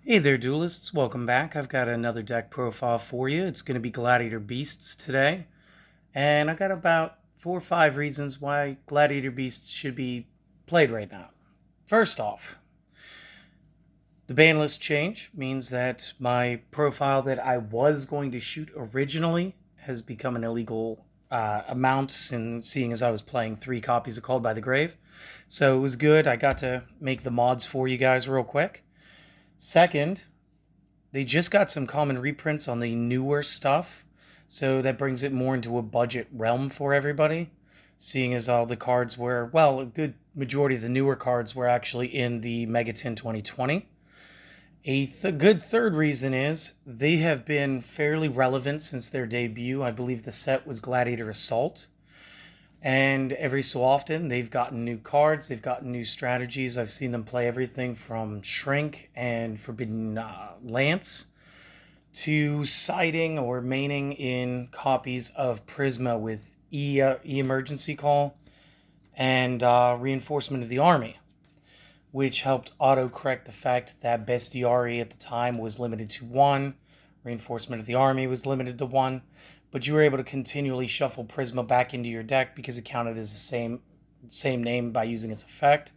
Hey there, duelists. Welcome back. I've got another deck profile for you. It's going to be Gladiator Beasts today. And I got about 4 or 5 reasons why Gladiator Beasts should be played right now. First off, the ban list change means that my profile that I was going to shoot originally has become an illegal amount, and seeing as I was playing 3 copies of Called by the Grave. So it was good. I got to make the mods for you guys real quick. Second, they just got some common reprints on the newer stuff, so that brings it more into a budget realm for everybody, seeing as all the cards were, well, a good majority of the newer cards were actually in the Megatin 2020. A good third reason is they have been fairly relevant since their debut. I believe the set was Gladiator Assault. And every so often, they've gotten new cards, they've gotten new strategies. I've seen them play everything from Shrink and Forbidden Lance to siding or maining in copies of Prisma with E-Emergency Call and Reinforcement of the Army, which helped auto-correct the fact that Bestiari at the time was limited to 1, Reinforcement of the Army was limited to 1, but you were able to continually shuffle Prisma back into your deck because it counted as the same name by using its effect.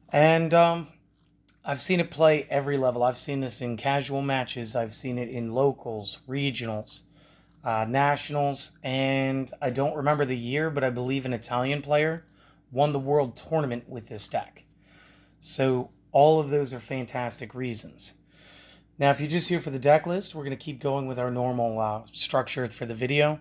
And I've seen it play every level. I've seen this in casual matches. I've seen it in locals, regionals, nationals, and I don't remember the year, but I believe an Italian player won the world tournament with this deck. So all of those are fantastic reasons. Now, if you're just here for the deck list, we're going to keep going with our normal structure for the video.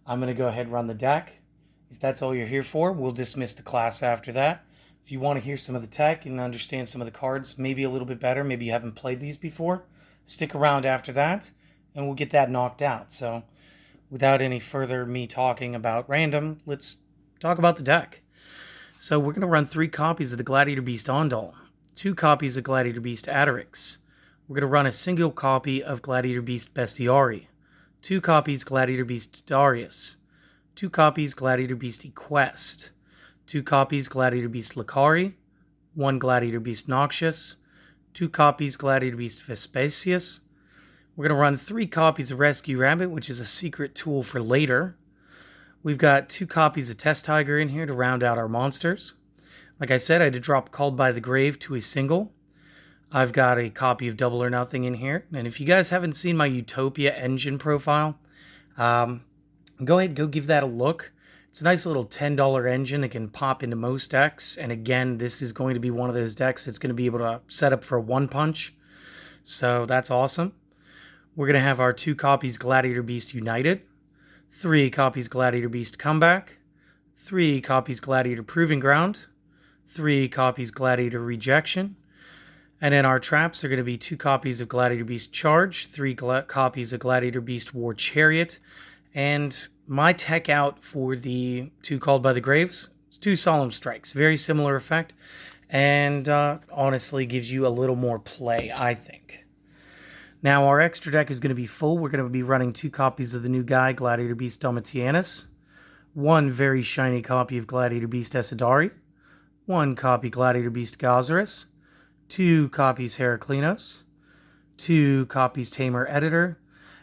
I'm going to go ahead and run the deck. If that's all you're here for, we'll dismiss the class after that. If you want to hear some of the tech and understand some of the cards maybe a little bit better, maybe you haven't played these before, stick around after that, and we'll get that knocked out. So, without any further me talking about random, let's talk about the deck. So, we're going to run 3 copies of the Gladiator Beast Ondal, 2 copies of Gladiator Beast Adarix. We're going to run a single copy of Gladiator Beast Bestiari, 2 copies Gladiator Beast Darius, 2 copies Gladiator Beast Equest, 2 copies Gladiator Beast Licari, 1 Gladiator Beast Noxious, 2 copies Gladiator Beast Vespasius. We're going to run 3 copies of Rescue Rabbit, which is a secret tool for later. We've got 2 copies of Test Tiger in here to round out our monsters. Like I said, I had to drop Called by the Grave to a single. I've got a copy of Double or Nothing in here. And if you guys haven't seen my Utopia engine profile, go ahead and go give that a look. It's a nice little $10 engine that can pop into most decks. And again, this is going to be one of those decks that's going to be able to set up for a 1-punch. So that's awesome. We're going to have our 2 copies Gladiator Beast United, 3 copies Gladiator Beast Comeback, 3 copies Gladiator Proving Ground, 3 copies Gladiator Rejection. And then our traps are going to be 2 copies of Gladiator Beast Charge, 3 copies of Gladiator Beast War Chariot, and my tech out for the 2 Called by the Graves is 2 Solemn Strikes. Very similar effect, and honestly gives you a little more play, I think. Now, our extra deck is going to be full. We're going to be running 2 copies of the new guy, Gladiator Beast Domitianus, 1 very shiny copy of Gladiator Beast Esadari, 1 copy Gladiator Beast Gazaris, 2 copies Heraclinos, 2 copies Tamer Editor,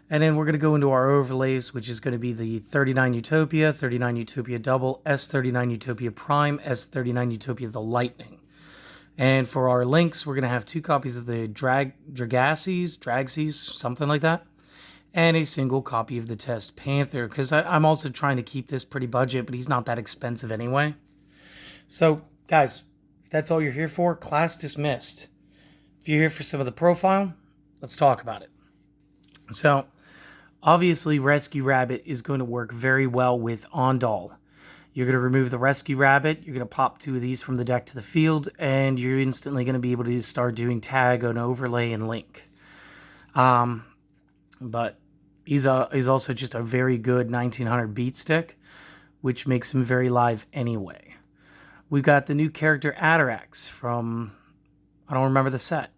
and then we're going to go into our overlays, which is going to be the 39 Utopia, 39 Utopia Double, S39 Utopia Prime, S39 Utopia The Lightning. And for our links, we're going to have 2 copies of the Dragseas, something like that, and a single copy of the Test Panther, because I'm also trying to keep this pretty budget, but he's not that expensive anyway. So, guys, that's all you're here for, class dismissed. If you're here for some of the profile, let's talk about it. So, obviously, Rescue Rabbit is going to work very well with Ondal. You're going to remove the Rescue Rabbit, you're going to pop 2 of these from the deck to the field, and you're instantly going to be able to start doing tag on overlay and link. But he's also just a very good 1900 beat stick, which makes him very live anyway. We've got the new character Atarax from, I don't remember the set.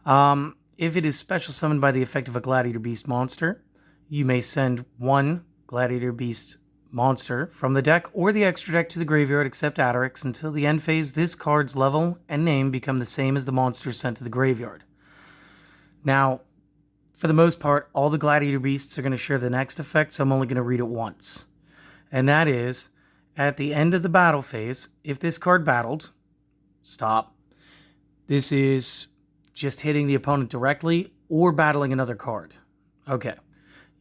If it is special summoned by the effect of a Gladiator Beast monster, you may send 1 Gladiator Beast monster from the deck or the extra deck to the graveyard except Atarax. Until the end phase, this card's level and name become the same as the monster sent to the graveyard. Now, for the most part, all the Gladiator Beasts are going to share the next effect, so I'm only going to read it once. And that is, at the end of the battle phase, if this card battled, stop. This is just hitting the opponent directly or battling another card. Okay.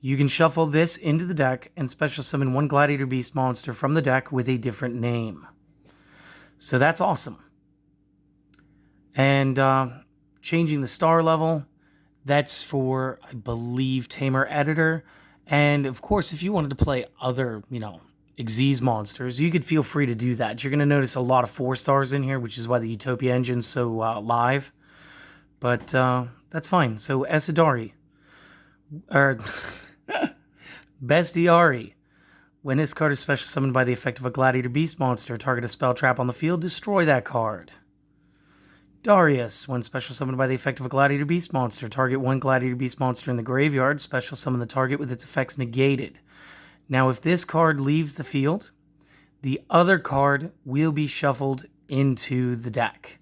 You can shuffle this into the deck and special summon one Gladiator Beast monster from the deck with a different name. So that's awesome. And changing the star level, that's for, I believe, Tamer Editor. And of course, if you wanted to play other, Xyz monsters, you could feel free to do that. You're going to notice a lot of 4 stars in here, which is why the Utopia engine's so live. But that's fine. So Esadari, or Bestiari. When this card is special summoned by the effect of a Gladiator Beast monster, target a spell trap on the field, destroy that card. Darius. When special summoned by the effect of a Gladiator Beast monster, target one Gladiator Beast monster in the graveyard, special summon the target with its effects negated. Now, if this card leaves the field, the other card will be shuffled into the deck,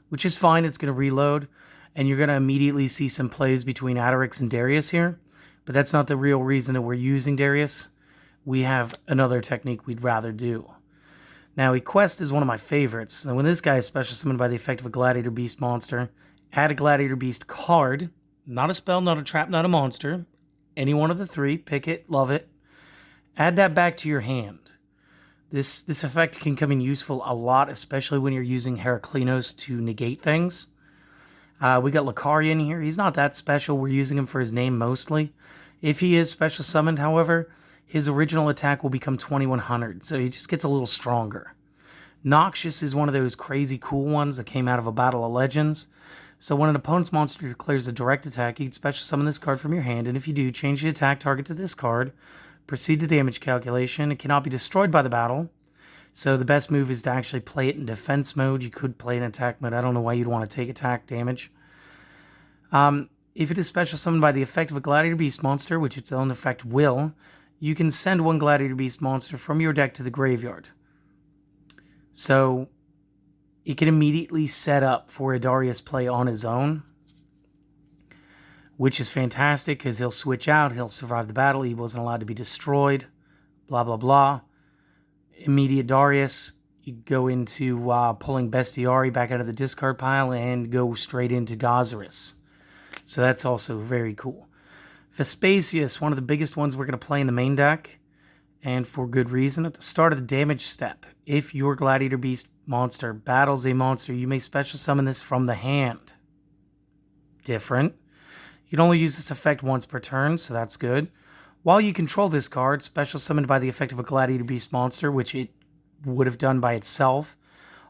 which is fine. It's going to reload, and you're going to immediately see some plays between Adarix and Darius here, but that's not the real reason that we're using Darius. We have another technique we'd rather do. Now, Equest is one of my favorites. So when this guy is special summoned by the effect of a Gladiator Beast monster, add a Gladiator Beast card, not a spell, not a trap, not a monster, any one of the 3, pick it, love it. Add that back to your hand. This effect can come in useful a lot, especially when you're using Heraklinos to negate things. We got Lucaria in here. He's not that special. We're using him for his name mostly. If he is special summoned, however, his original attack will become 2100, so he just gets a little stronger. Noxious is one of those crazy cool ones that came out of a Battle of Legends. So when an opponent's monster declares a direct attack, you can special summon this card from your hand, and if you do, change the attack target to this card. Proceed to damage calculation. It cannot be destroyed by the battle. So the best move is to actually play it in defense mode. You could play it in attack mode. I don't know why you'd want to take attack damage. If it is special summoned by the effect of a Gladiator Beast monster, which its own effect will, you can send one Gladiator Beast monster from your deck to the graveyard. So it can immediately set up for a Darius play on his own, which is fantastic because he'll switch out, he'll survive the battle, he wasn't allowed to be destroyed, blah, blah, blah. Immediate Darius, you go into pulling Bestiari back out of the discard pile and go straight into Gazaris. So that's also very cool. Vespasius, one of the biggest ones we're going to play in the main deck, and for good reason. At the start of the damage step, if your Gladiator Beast monster battles a monster, you may special summon this from the hand. Different. You can only use this effect once per turn, so that's good. While you control this card, special summoned by the effect of a Gladiator Beast monster, which it would have done by itself,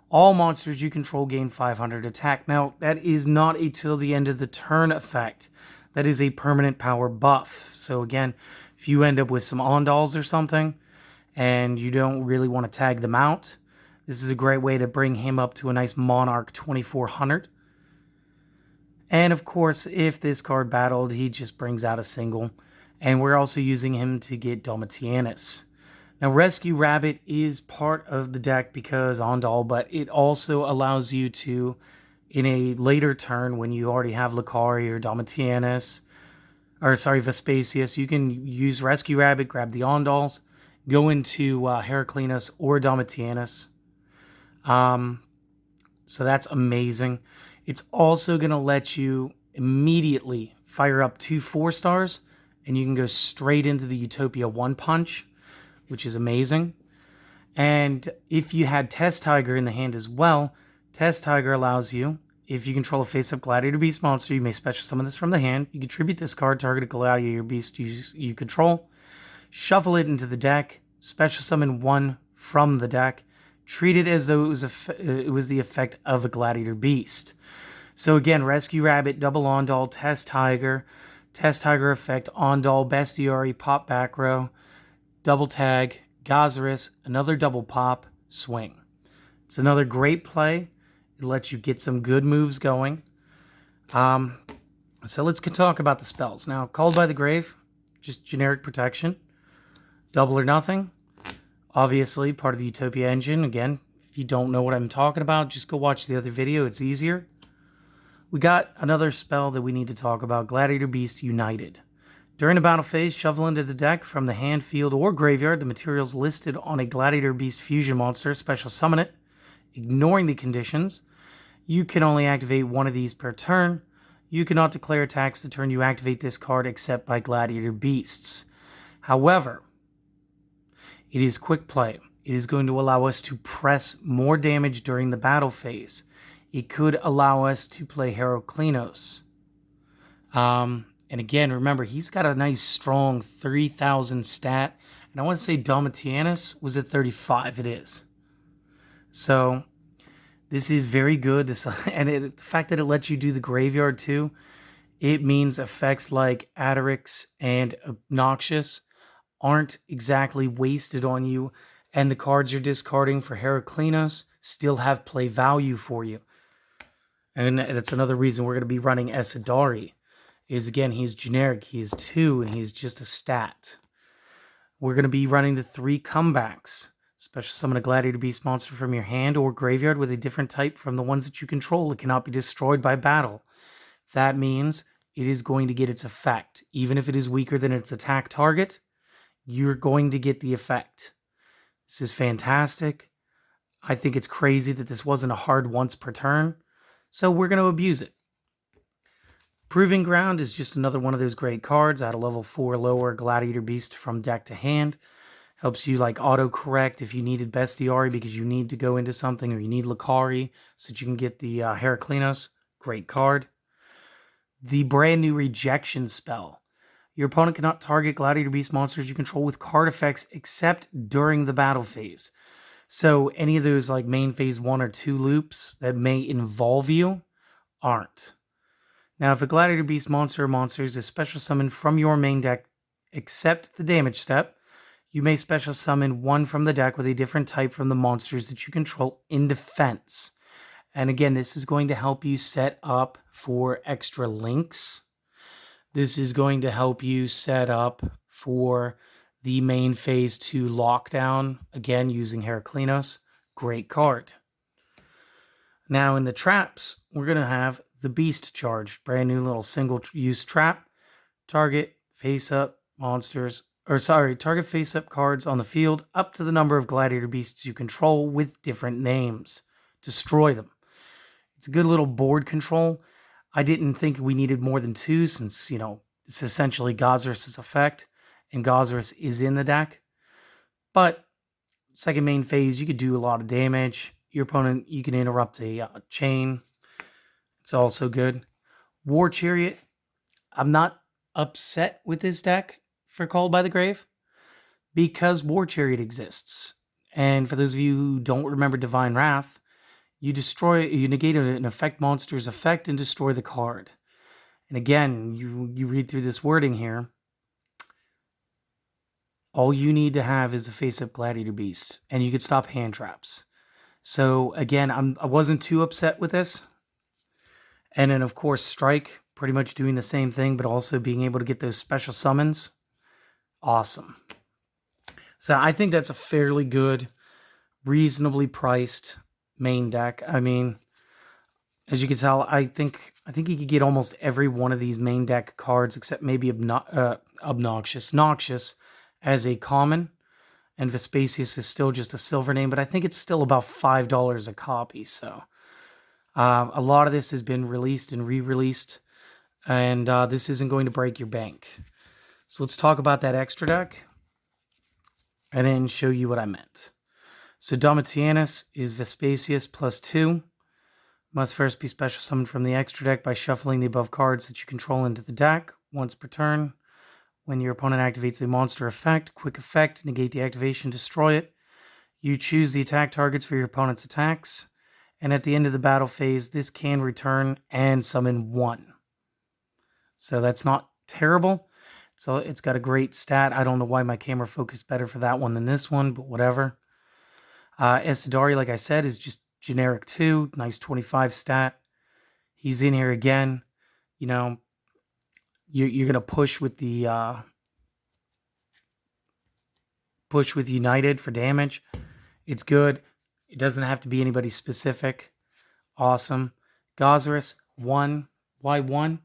all monsters you control gain 500 attack. Now, that is not a till the end of the turn effect. That is a permanent power buff. So again, if you end up with some Ondals or something, and you don't really want to tag them out, this is a great way to bring him up to a nice Monarch 2400. And of course, if this card battled, he just brings out a single. And we're also using him to get Domitianus. Now, Rescue Rabbit is part of the deck because Ondal, but it also allows you to, in a later turn, when you already have Lucaria or Domitianus, Vespasius, you can use Rescue Rabbit, grab the Ondals, go into Heraklinos or Domitianus. So that's amazing. It's also going to let you immediately fire up 2 4-stars, and you can go straight into the Utopia 1-punch, which is amazing. And if you had Test Tiger in the hand as well, Test Tiger allows you, if you control a face-up Gladiator Beast monster, you may special summon this from the hand. You contribute this card, target a Gladiator Beast you control, shuffle it into the deck, special summon one from the deck, treat it as though it was the effect of a Gladiator Beast. So again, Rescue Rabbit, double Ondal, Test Tiger effect, Ondal, Bestiari, pop back row, double tag, Gazaris, another double pop, swing. It's another great play. It lets you get some good moves going. So let's talk about the spells. Now, Called by the Grave, just generic protection. Double or Nothing, obviously part of the Utopia engine. Again, if you don't know what I'm talking about, just go watch the other video. It's easier. We got another spell that we need to talk about, Gladiator Beast United. During the battle phase, shuffle into the deck from the hand, field, or graveyard the materials listed on a Gladiator Beast fusion monster, special summon it. Ignoring the conditions, you can only activate one of these per turn. You cannot declare attacks the turn you activate this card except by Gladiator Beasts. However, it is quick play. It is going to allow us to press more damage during the battle phase. It could allow us to play Heraclinos. And again, remember, he's got a nice, strong 3,000 stat. And I want to say Domitianus was at 35. It is. So this is very good. The fact that it lets you do the graveyard too, it means effects like Aderix and Obnoxious aren't exactly wasted on you. And the cards you're discarding for Heraclinos still have play value for you. And that's another reason we're going to be running Esadari. Is again, he's generic, he is 2, and he's just a stat. We're going to be running the 3 comebacks. Special summon a Gladiator Beast monster from your hand or graveyard with a different type from the ones that you control. It cannot be destroyed by battle. That means it is going to get its effect. Even if it is weaker than its attack target, you're going to get the effect. This is fantastic. I think it's crazy that this wasn't a hard once per turn. So we're going to abuse it. Proving Ground is just another one of those great cards. Add a level 4 lower Gladiator Beast from deck to hand. Helps you like auto-correct if you needed Bestiari because you need to go into something, or you need Lucari so that you can get the Heraclinos. Great card. The brand new Rejection spell. Your opponent cannot target Gladiator Beast monsters you control with card effects except during the battle phase. So any of those like main phase 1 or 2 loops that may involve you aren't. Now, if a Gladiator Beast monster or monsters is special summoned from your main deck except the damage step, you may special summon one from the deck with a different type from the monsters that you control in defense. And again, this is going to help you set up for extra links. This is going to help you set up for the main phase 2 lockdown, again, using Heraclinos. Great card. Now, in the traps, we're going to have the Beast Charge. Brand new little single-use trap. Target face-up target face-up cards on the field up to the number of Gladiator Beasts you control with different names. Destroy them. It's a good little board control. I didn't think we needed more than 2 since, it's essentially Gazarus' effect. And Gazarus is in the deck. But second main phase, you could do a lot of damage. Your opponent, you can interrupt a chain. It's also good. War Chariot. I'm not upset with this deck for Called by the Grave because War Chariot exists. And for those of you who don't remember Divine Wrath, you negate an effect monster's effect and destroy the card. And again, you read through this wording here. All you need to have is a face-up Gladiator Beast, and you could stop hand traps. So again, I wasn't too upset with this. And then of course, Strike, pretty much doing the same thing, but also being able to get those special summons. Awesome. So I think that's a fairly good, reasonably priced main deck. I mean, as you can tell, I think you could get almost every one of these main deck cards except maybe Noxious as a common, and Vespasius is still just a silver name, but I think it's still about $5 a copy. So a lot of this has been released and re-released, and this isn't going to break your bank. So let's talk about that extra deck and then show you what I meant. So Domitianus is Vespasius +2. Must first be special summoned from the extra deck by shuffling the above cards that you control into the deck once per turn. When your opponent activates a monster effect, quick effect, negate the activation, destroy it. You choose the attack targets for your opponent's attacks. And at the end of the battle phase, this can return and summon 1. So that's not terrible. So it's got a great stat. I don't know why my camera focused better for that one than this one, but whatever. Esadari, like I said, is just generic 2. Nice 25 stat. He's in here again. You're going to push with the United for damage. It's good. It doesn't have to be anybody specific. Awesome. Gazarus, 1. Why 1?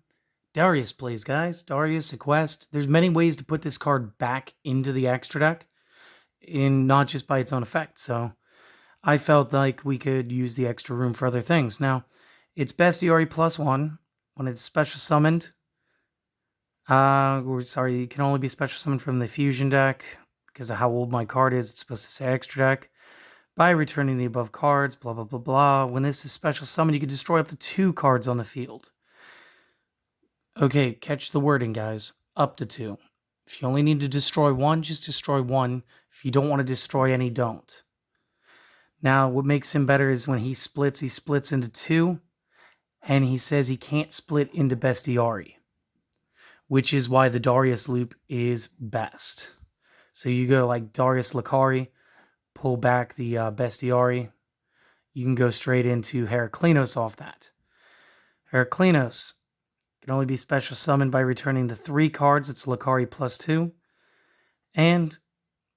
Darius plays, guys. Darius, a quest. There's many ways to put this card back into the extra deck, not just by its own effect. So I felt like we could use the extra room for other things. Now, it's bestiary +1 when it's special summoned. It can only be special summoned from the fusion deck because of how old my card is. It's supposed to say extra deck. By returning the above cards, blah, blah, blah, blah. When this is special summoned, you can destroy up to 2 cards on the field. Okay, catch the wording, guys. Up to 2. If you only need to destroy 1, just destroy 1. If you don't want to destroy any, don't. Now, what makes him better is when he splits into 2, and he says he can't split into bestiari, which is why the Darius loop is best. So you go like Darius Lakari, pull back the bestiari. You can go straight into Heraklinos off that. Heraklinos can only be special summoned by returning the 3 cards. It's Lakari +2. And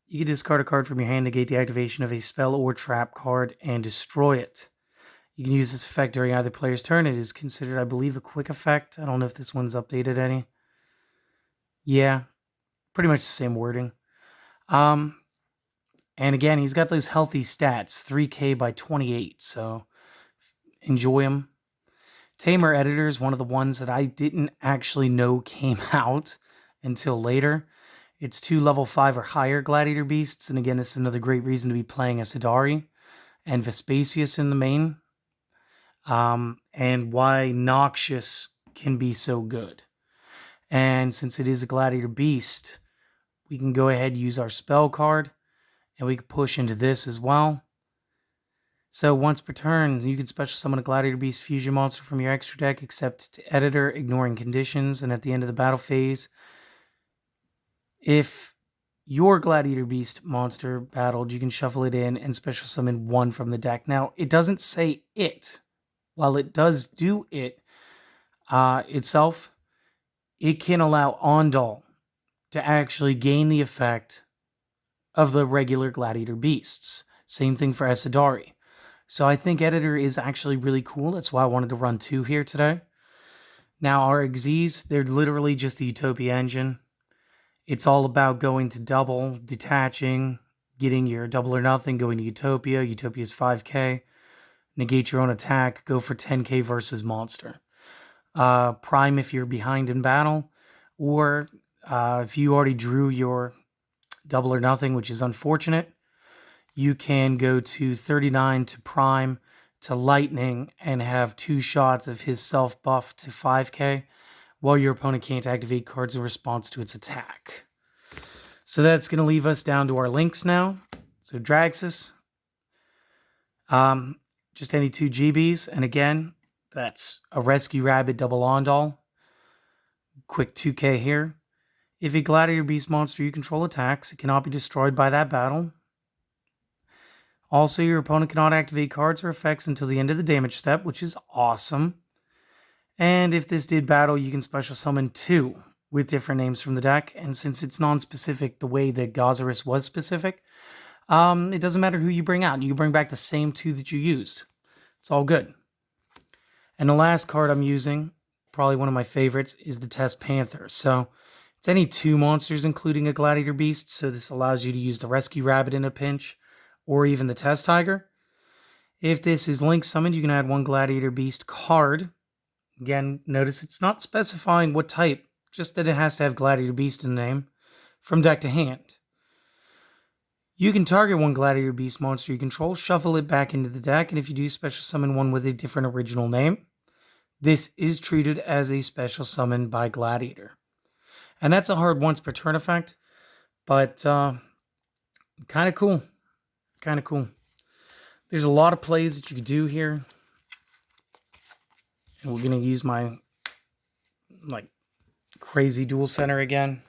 you can discard a card from your hand, negate the activation of a spell or trap card, and destroy it. You can use this effect during either player's turn. It is considered, I believe, a quick effect. I don't know if this one's updated any. Yeah, pretty much the same wording. And again, he's got those healthy stats, 3k by 28, so enjoy him. Tamer Editor is one of the ones that I didn't actually know came out until later. It's 2 level 5 or higher Gladiator Beasts, and again, this is another great reason to be playing Asadari and Vespasius in the main, and why Noxious can be so good. And since it is a Gladiator Beast, we can go ahead and use our spell card, and we can push into this as well. So once per turn, you can special summon a Gladiator Beast fusion monster from your extra deck, except to Editor, ignoring conditions, and at the end of the battle phase, if your Gladiator Beast monster battled, you can shuffle it in and special summon 1 from the deck. Now, it doesn't say it. While it does do it itself, it can allow Ondal to actually gain the effect of the regular Gladiator Beasts. Same thing for Asadari. So I think Editor is actually really cool. That's why I wanted to run 2 here today. Now, our XZs, they're literally just the Utopia engine. It's all about going to double, detaching, getting your double or nothing, going to Utopia. Utopia's 5k. Negate your own attack. Go for 10k versus monster. Prime if you're behind in battle. Or if you already drew your double or nothing, which is unfortunate, you can go to 39 to prime to lightning and have 2 shots of his self buff to 5k. While your opponent can't activate cards in response to its attack. So that's going to leave us down to our links now. So Draxus, just any 2 GBs, and again, that's a Rescue Rabbit double Ondal. Quick 2k here. If a Gladiator Beast monster you control attacks, it cannot be destroyed by that battle. Also, your opponent cannot activate cards or effects until the end of the damage step, which is awesome. And if this did battle, you can special summon 2 with different names from the deck. And since it's non-specific the way that Gazarus was specific, it doesn't matter who you bring out. You can bring back the same 2 that you used. It's all good. And the last card I'm using, probably one of my favorites, is the Test Panther. So it's any 2 monsters, including a Gladiator Beast. So this allows you to use the Rescue Rabbit in a pinch, or even the Test Tiger. If this is link summoned, you can add 1 Gladiator Beast card. Again, notice it's not specifying what type, just that it has to have Gladiator Beast in the name, from deck to hand. You can target 1 Gladiator Beast monster you control, shuffle it back into the deck, and if you do special summon 1 with a different original name, this is treated as a special summon by Gladiator. And that's a hard once per turn effect, but kind of cool. Kind of cool. There's a lot of plays that you can do here. And we're going to use my crazy dual center again.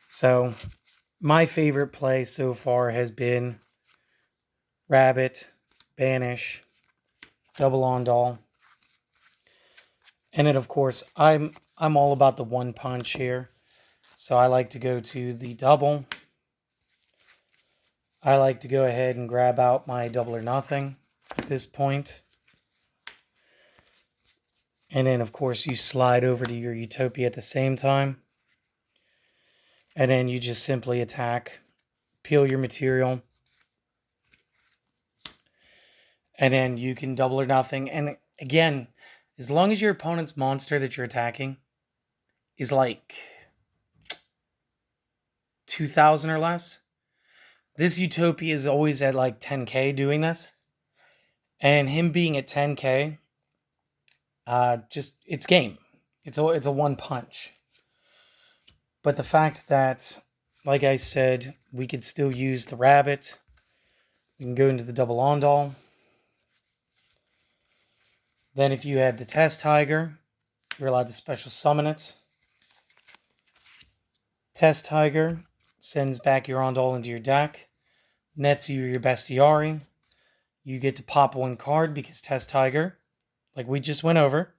So my favorite play so far has been Rabbit, Banish, Double Ondal. And then of course I'm all about the 1 punch here. So I like to go to the double. I like to go ahead and grab out my double or nothing at this point. And then, of course, you slide over to your Utopia at the same time. And then you just simply attack, peel your material. And then you can double or nothing. And again, as long as your opponent's monster that you're attacking is like 2,000 or less, this Utopia is always at like 10k doing this. And him being at 10k, it's game. It's a one punch. But the fact that, like I said, we could still use the rabbit. We can go into the double ondal. Then if you had the test tiger, you're allowed to special summon it. Test tiger sends back your ondal into your deck. Nets you your bestiari. You get to pop one card because test tiger, like we just went over,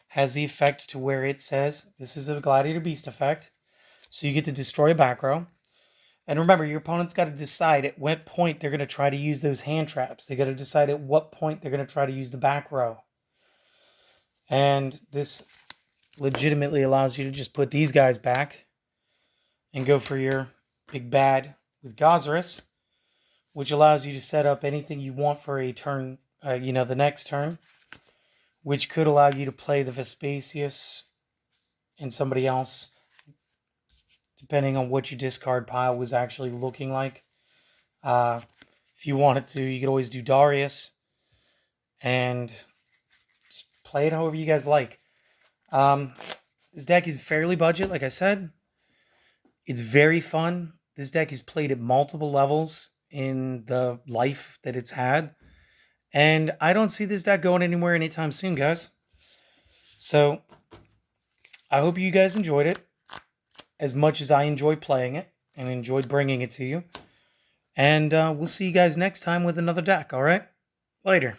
has the effect to where it says this is a Gladiator Beast effect. So you get to destroy a back row. And remember, your opponent's got to decide at what point they're going to try to use those hand traps. They got to decide at what point they're going to try to use the back row. And this legitimately allows you to just put these guys back and go for your big bad with Gozerus, which allows you to set up anything you want for a turn, the next turn, which could allow you to play the Vespasius and somebody else, depending on what your discard pile was actually looking like. If you wanted to, you could always do Darius and just play it however you guys like. This deck is fairly budget, like I said. It's very fun. This deck is played at multiple levels in the life that it's had. And I don't see this deck going anywhere anytime soon, guys. So, I hope you guys enjoyed it as much as I enjoyed playing it and enjoyed bringing it to you. And we'll see you guys next time with another deck, all right? Later.